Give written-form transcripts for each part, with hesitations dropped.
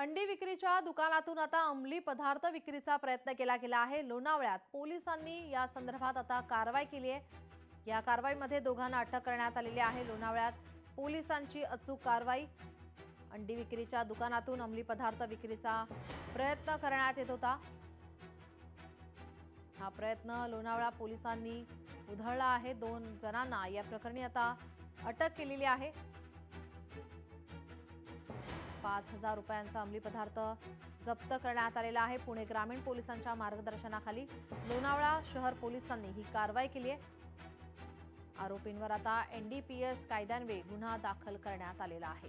अंडी विक्रीच्या दुकानातून आता अंमली पदार्थ विक्रीचा प्रयत्न केला गेला आहे। लोणावळ्यात पोलिसांनी या संदर्भात आता कारवाई केली आहे। या कारवाईमध्ये दोघांना अटक करण्यात आलेली आहे। लोणावळ्यात पोलिसांची अचूक कारवाई। अंडी विक्रीच्या दुकानातून अंमली पदार्थ विक्रीचा प्रयत्न करण्यात येत होता। हा प्रयत्न लोणावळा पोलिसांनी उधळला आहे। 2 जणांना या प्रकरणी आता अटक केलेली आहे। 5,000 रुपयांचा अंमली पदार्थ जप्त करण्यात आलेला आहे। पुणे ग्रामीण पोलिसांच्या मार्गदर्शनाखाली लोणावळा शहर पोलिसांनी ही कारवाई केली आहे। आरोपींवर आता एनडीपीएस कायद्यान्वये गुन्हा दाखल करण्यात आलेला आहे।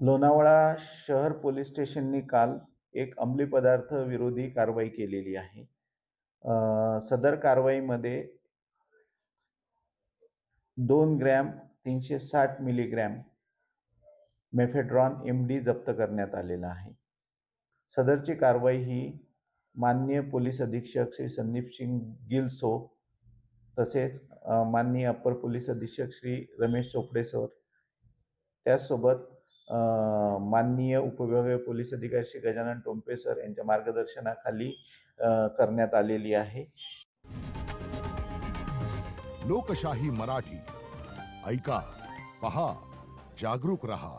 लोणावळा शहर पोलीस स्टेशननी काल एक अंमली पदार्थ विरोधी कारवाई केलेली आहे। सदर कारवाईमध्ये 2 ग्रॅम 360 मिलीग्रॅम मेफेड्रॉन MD जप्त करण्यात आलेला आहे। सदरची कारवाई ही माननीय पोलीस अधीक्षक श्री संदीप सिंग गिलसो तसेच माननीय अप्पर पोलीस अधीक्षक श्री रमेश चोपडे सर त्यासोबत माननीय उपविभागीय पोलीस अधिकारी श्री गजानन टोंपे सर यांच्या मार्गदर्शनाखाली करण्यात आलेली आहे। लोकशाही मराठी ऐका, पहा, जागरूक रहा।